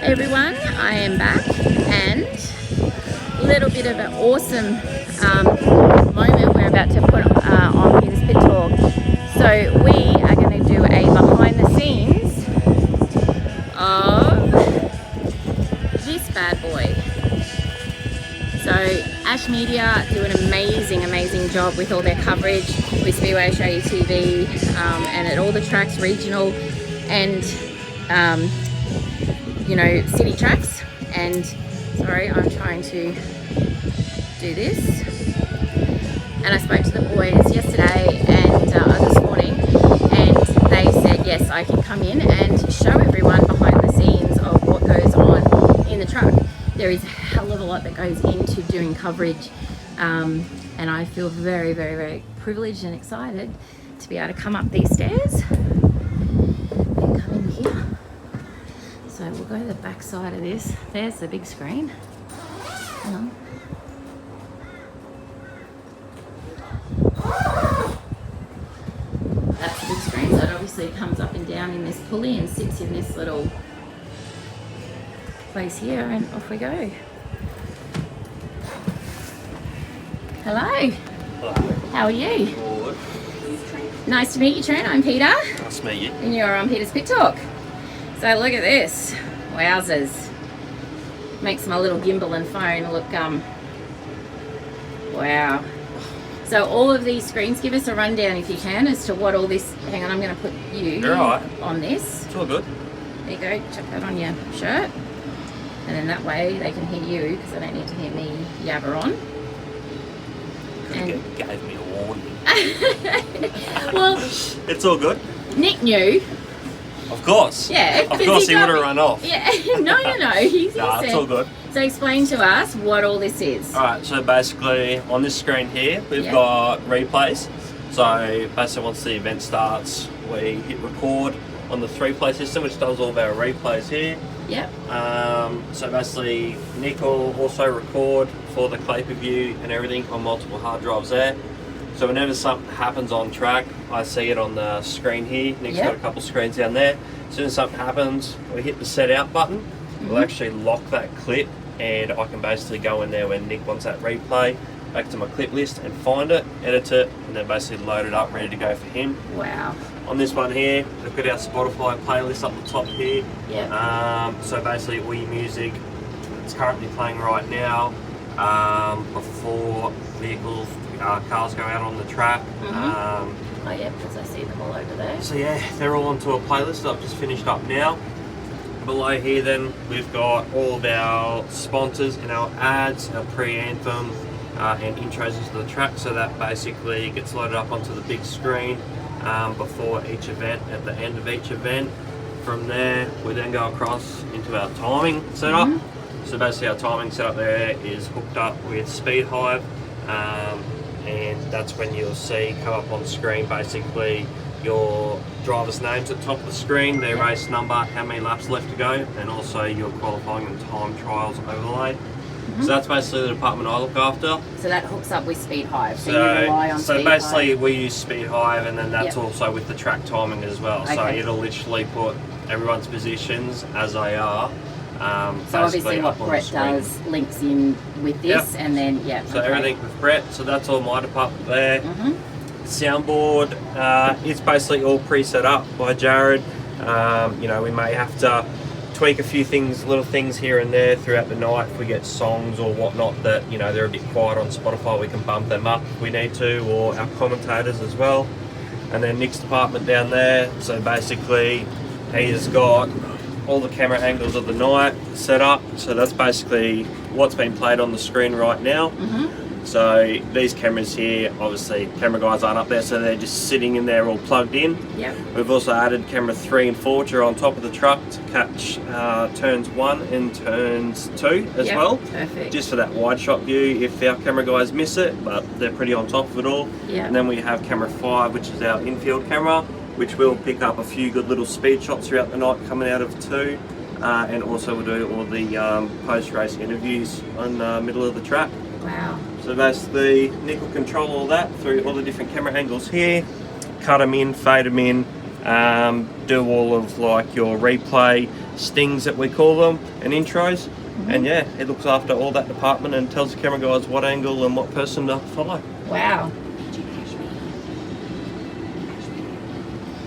everyone, I am back, and a little bit of an awesome moment we're about to put on Peter's Pit Talk. So we are going to do a behind the scenes of this bad boy. So Ash Media do an amazing job with all their coverage with Speedway Australia TV and at all the tracks, regional and you know, city tracks. And sorry, I'm trying to do this. And I spoke to the boys yesterday and this morning, and they said yes, I can come in and show everyone behind the scenes of what goes on in the truck. There is a hell of a lot that goes into doing coverage, and I feel very privileged and excited to be able to come up these stairs and come in here. So we'll go to the back side of this. There's the big screen. Hang on. That's the big screen. So it obviously comes up and down in this pulley and sits in this little place here, and off we go. Hello. Hello. How are you? Good. Nice to meet you, Trent. I'm Peter. Nice to meet you. And you're on Peter's Pit Talk. So look at this. Wowzers. Makes my little gimbal and phone look, wow. So all of these screens, give us a rundown if you can as to what all this, hang on, I'm going to put you on this. It's all good. There you go, chuck that on your shirt. And then that way they can hear you, because they don't need to hear me yabber on. And gave me a warning. Well, it's all good. Nick knew. Of course. Yeah. Of course he would have run off. Yeah. No. He Nah, said, it's all good. So explain to us what all this is. Alright, so basically on this screen here we've got replays. So basically once the event starts we hit record on the 3-play system, which does all of our replays here. Yep. So basically Nick will also record for the pay-per-view and everything on multiple hard drives there. So whenever something happens on track, I see it on the screen here. Nick's got a couple screens down there. As soon as something happens, we hit the set out button. We'll actually lock that clip, and I can basically go in there when Nick wants that replay, back to my clip list and find it, edit it, and then basically load it up, ready to go for him. Wow. On this one here, we've got our Spotify playlist up the top here. Yeah. So basically all your music that's currently playing right now, before vehicles, cars go out on the track. Oh yeah, because I see them all over there. So yeah, they're all onto a playlist that I've just finished up now. Below here then, we've got all of our sponsors and our ads, our pre-anthem and intros into the track, so that basically gets loaded up onto the big screen before each event, at the end of each event. From there, we then go across into our timing setup. So basically our timing setup there is hooked up with Speed Hive, and that's when you'll see come up on screen basically your driver's names at the top of the screen, their race number, how many laps left to go, and also your qualifying and time trials overlay. So that's basically the department I look after. So that hooks up with Speed Hive, so you rely on Speed Hive. So basically we use Speed Hive, and then that's also with the track timing as well. Okay. So it'll literally put everyone's positions as they are. So obviously what Brett does links in with this, and then so everything with Brett, so that's all my department there. Soundboard, it's basically all pre-set up by Jared. You know, we may have to tweak a few things, little things here and there throughout the night. If we get songs or whatnot that, you know, they're a bit quiet on Spotify, we can bump them up if we need to, or our commentators as well. And then Nick's department down there, so basically he's got all the camera angles of the night set up, so that's basically what's been played on the screen right now. So these cameras here, obviously camera guys aren't up there, so they're just sitting in there all plugged in. We've also added camera 3 and 4, which are on top of the truck to catch turns 1 and turns 2 as well. Perfect. Just for that wide shot view if our camera guys miss it, but they're pretty on top of it all. And then we have camera 5, which is our infield camera, which will pick up a few good little speed shots throughout the night coming out of 2. And also we'll do all the post-race interviews on the middle of the track. Wow. So basically Nick will control all that through all the different camera angles here, cut them in, fade them in, do all of like your replay stings that we call them, and intros. And yeah, it looks after all that department and tells the camera guys what angle and what person to follow. Wow.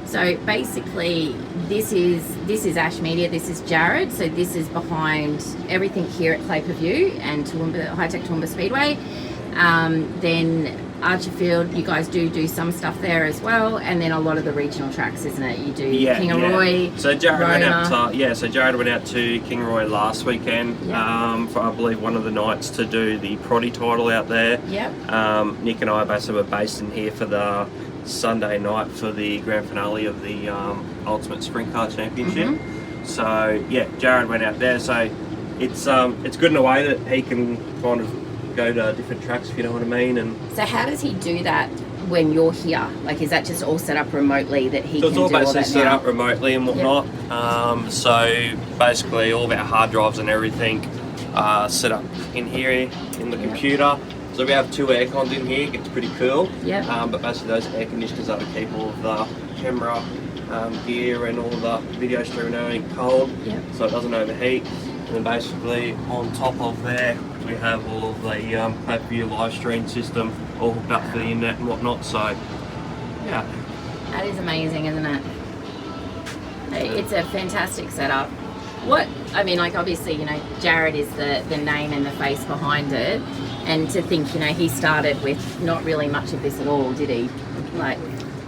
So basically, this is Ash Media, this is Jared. So this is behind everything here at Clay View and Toowoomba, Hi-Tec Toowoomba Speedway. Then Archerfield, you guys do some stuff there as well, and then a lot of the regional tracks, isn't it? You do Kingaroy. So Jared went out to so Jared went out to Kingaroy last weekend for I believe one of the nights to do the Proddy title out there. Yep. Nick and I basically were based in here for the Sunday night for the grand finale of the Ultimate Sprint Car Championship. So yeah, Jared went out there. So it's good in a way that he can kind of go to different tracks, if you know what I mean. And so how does he do that when you're here? Like, is that just all set up remotely that he can do all that now? It's all basically set up remotely and whatnot. So basically all of our hard drives and everything are set up in here in the computer. So we have 2 air cons in here. It gets pretty cool. But basically those air conditioners are to keep all of the camera gear and all the video streaming and everything cold, so it doesn't overheat. And then basically on top of there we have all of the pay-per-view live stream system all hooked up for the internet and whatnot. So yeah, that is amazing, isn't it? It's a fantastic setup. Like obviously, you know, Jared is the name and the face behind it, and to think, you know, he started with not really much of this at all, did he? Like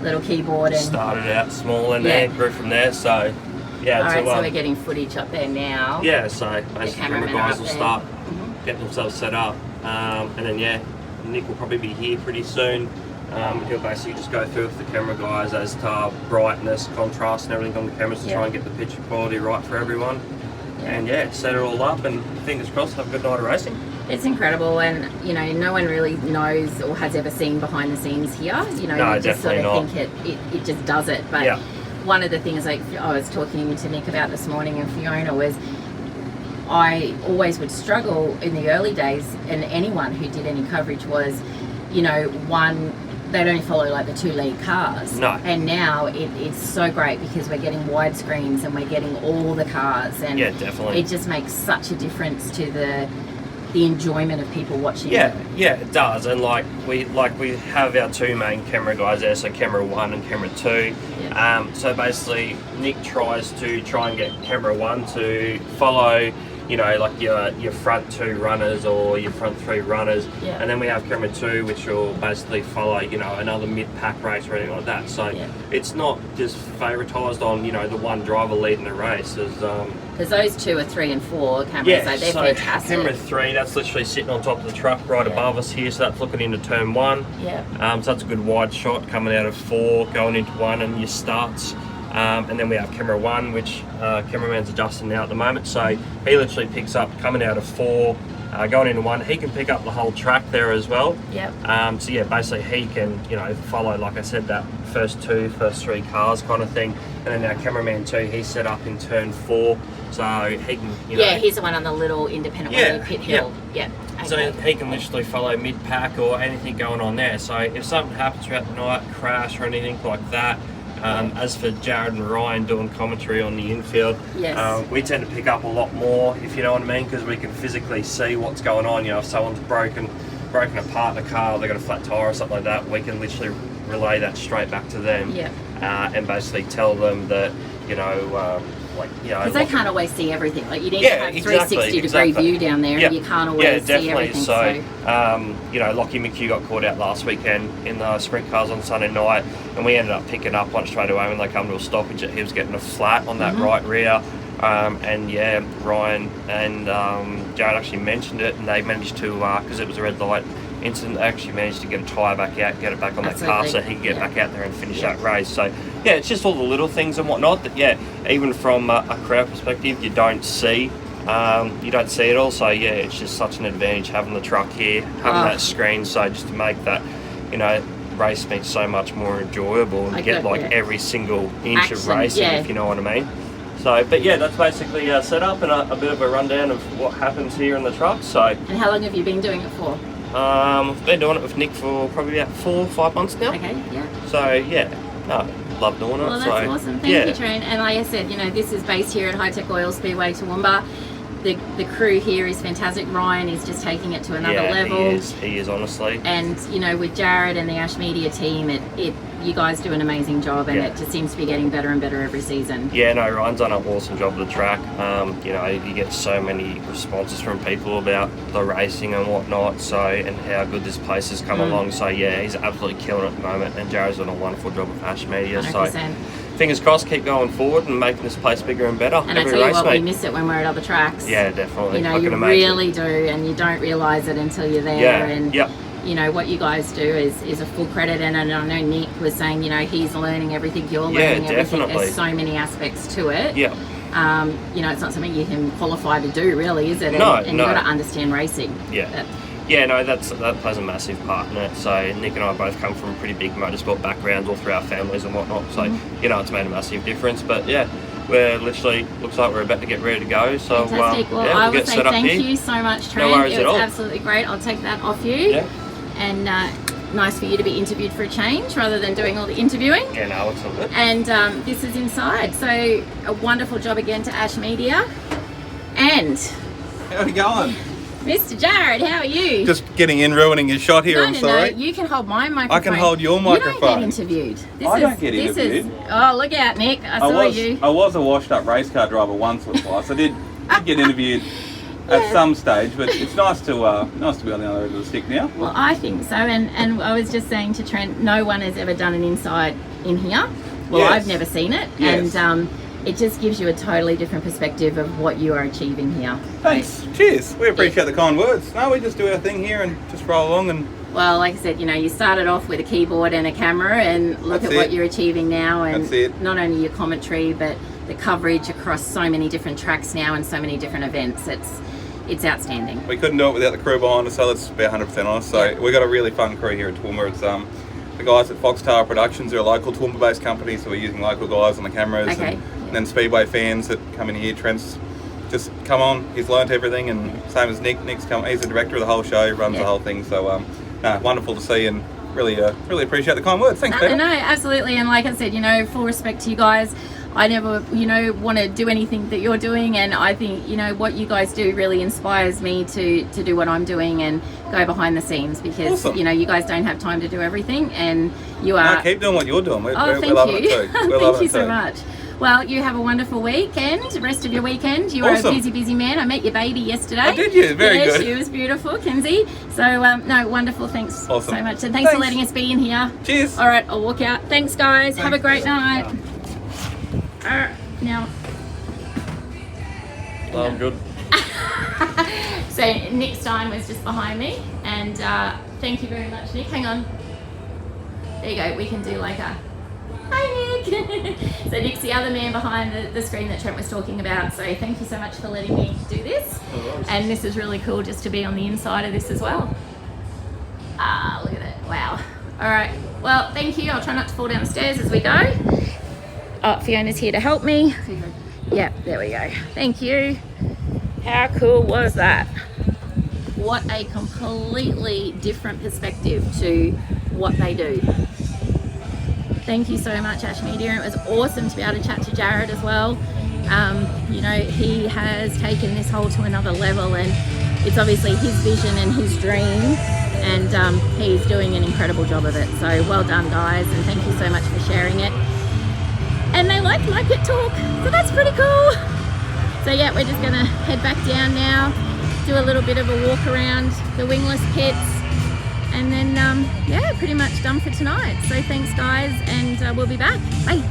little keyboard and started out small and then grew from there. So yeah, alright, so we're getting footage up there now. Yeah, so basically camera guys will start getting themselves set up, and then Nick will probably be here pretty soon. He'll basically just go through with the camera guys as to brightness, contrast and everything on the cameras to try and get the picture quality right for everyone. And set it all up, and fingers crossed have a good night of racing. It's incredible, and you know, no one really knows or has ever seen behind the scenes here. You know, no, you just sort of think it just does it. But one of the things I was talking to Nick about this morning and Fiona was, I always would struggle in the early days, and anyone who did any coverage was, you know, they'd only follow like the 2 lead cars. No. And now it's so great because we're getting widescreens and we're getting all the cars, and definitely. It just makes such a difference to the enjoyment of people watching. Yeah, it does. And like we have our 2 main camera guys there, so camera 1 and camera 2. So basically Nick tries and get camera 1 to follow, you know, like your front 2 runners or your front 3 runners, and then we have camera 2 which will basically follow, you know, another mid-pack race or anything like that. So it's not just favouritised on, you know, the one driver leading the race. Because those 2 are 3 and 4 cameras, so they're fantastic. Camera 3, that's literally sitting on top of the truck right above us here, so that's looking into turn 1. So that's a good wide shot coming out of 4, going into 1 and your starts. And then we have camera 1, which cameraman's adjusting now at the moment, so he literally picks up coming out of 4, going into 1. He can pick up the whole track there as well. So yeah, basically he can, you know, follow, like I said, that first 3 cars kind of thing. And then our cameraman 2, he's set up in turn 4, so he can, you know, he's the one on the little independent one, pit hill. Okay. So he can literally follow mid-pack or anything going on there. So if something happens throughout the night, crash or anything like that, as for Jared and Ryan doing commentary on the infield, we tend to pick up a lot more, if you know what I mean, because we can physically see what's going on. You know, if someone's broken apart in a car, they've got a flat tyre or something like that, we can literally relay that straight back to them, and basically tell them that, you know, because they can't always see everything. Like you need to have 360 degree view down there, and you can't always see everything. So, you know, Lockie McHugh got caught out last weekend in the sprint cars on Sunday night, and we ended up picking up one straight away when they come to a stoppage that he was getting a flat on that right rear. And Ryan and Jared actually mentioned it, and they managed to, because it was a red light incident, they actually managed to get a tyre back out, get it back on that car so he could get back out there and finish that race. So yeah, it's just all the little things and whatnot that even from a crowd perspective you don't see it all. So yeah, it's just such an advantage having the truck here, having that screen, so just to make that, you know, race meet so much more enjoyable and get every single inch of racing, if you know what I mean. So, but yeah, that's basically set up and a bit of a rundown of what happens here in the truck. So, and how long have you been doing it for? I've been doing it with Nick for probably about 4 or 5 months now. Okay, So yeah, love doing it. Well, that's awesome. Thank you, Trent. And like I said, you know, this is based here at Hi-Tec Oils Speedway, Toowoomba. The crew here is fantastic. Ryan is just taking it to another level. He is honestly. And you know, with Jared and the Ash Media team, you guys do an amazing job, and it just seems to be getting better and better every season. Yeah, no, Ryan's done an awesome job of the track. You know, you get so many responses from people about the racing and whatnot, and how good this place has come along. So yeah, he's absolutely killing it at the moment, and Jared's done a wonderful job with Ash Media. 100%. So fingers crossed, keep going forward and making this place bigger and better. And I tell you what, we miss it when we're at other tracks. Yeah, definitely. You know, you really do, and you don't realise it until you're there. Yeah. And you know, what you guys do is a full credit, and I know Nick was saying, you know, he's learning everything, you're learning everything. Definitely. There's so many aspects to it. Yeah. You know, it's not something you can qualify to do, really, is it? No, and you've got to understand racing. Yeah. Yeah, no, that plays a massive part in it. So Nick and I both come from pretty big motorsport backgrounds all through our families and whatnot. So, you know, it's made a massive difference. But yeah, we're literally, looks like we're about to get ready to go. So, fantastic. Well, I would say thank you so much, Trent. No worries it at was all. Absolutely great. I'll take that off you. Yeah. And nice for you to be interviewed for a change rather than doing all the interviewing. Yeah, no, it's all good. And this is inside. So a wonderful job again to Ash Media. And how are you going? Mr. Jared, how are you? Just getting in, ruining your shot here. I'm sorry. No, you can hold my microphone. I can hold your microphone. You don't get interviewed. I don't get interviewed. Oh, look out, Nick. I saw you. I was a washed-up race car driver once or twice. I did get interviewed at some stage, but it's nice to be on the other end of the stick now. Well, I think so. And I was just saying to Trent, no one has ever done an inside in here. Well, I've never seen it. Yes. And it just gives you a totally different perspective of what you are achieving here. Thanks. Cheers. We appreciate the kind words. No, we just do our thing here and just roll along. And well, like I said, you know, you started off with a keyboard and a camera, and look at what you're achieving now. And not only your commentary, but the coverage across so many different tracks now and so many different events. It's outstanding. We couldn't do it without the crew behind us, so let's be 100% honest. So we've got a really fun crew here at Toowoomba. It's the guys at Foxtail Productions, who are local Toowoomba-based companies, so we're using local guys on the cameras. Okay. And then Speedway fans that come in here. Trent's just come on, he's learnt everything, and same as Nick. Nick's come, he's the director of the whole show, runs the whole thing. So wonderful to see, and really appreciate the kind words. Thanks, Peter. No, absolutely. And like I said, you know, full respect to you guys. I never, you know, want to do anything that you're doing, and I think, you know, what you guys do really inspires me to do what I'm doing and go behind the scenes, because you know, you guys don't have time to do everything, and you are. No, keep doing what you're doing. We're thank loving you. it too. Thank you so much. Well, you have a wonderful weekend, rest of your weekend. You are a busy man. I met your baby yesterday. I did, you? Very good. She was beautiful, Kinsey. So, no, wonderful. Thanks so much. And thanks for letting us be in here. Cheers. All right, I'll walk out. Thanks, guys. Have a great night. Now. I'm good. So, Nick Stein was just behind me. And thank you very much, Nick. Hang on. There you go. We can do like a... Hi, Nick. So Nick's the other man behind the screen that Trent was talking about. So thank you so much for letting me do this. And this is really cool just to be on the inside of this as well. Ah, look at it. Wow. All right. Well, thank you. I'll try not to fall down the stairs as we go. Oh, Fiona's here to help me. Yeah, there we go. Thank you. How cool was that? What a completely different perspective to what they do. Thank you so much, Ash Media. It was awesome to be able to chat to Jared as well. You know, he has taken this whole to another level, and it's obviously his vision and his dream, and he's doing an incredible job of it. So well done, guys, and thank you so much for sharing it. And they liked my pit talk, so that's pretty cool. So yeah, we're just gonna head back down now, do a little bit of a walk around the wingless pits, and then yeah, pretty much done for tonight. So thanks, guys, and we'll be back. Bye.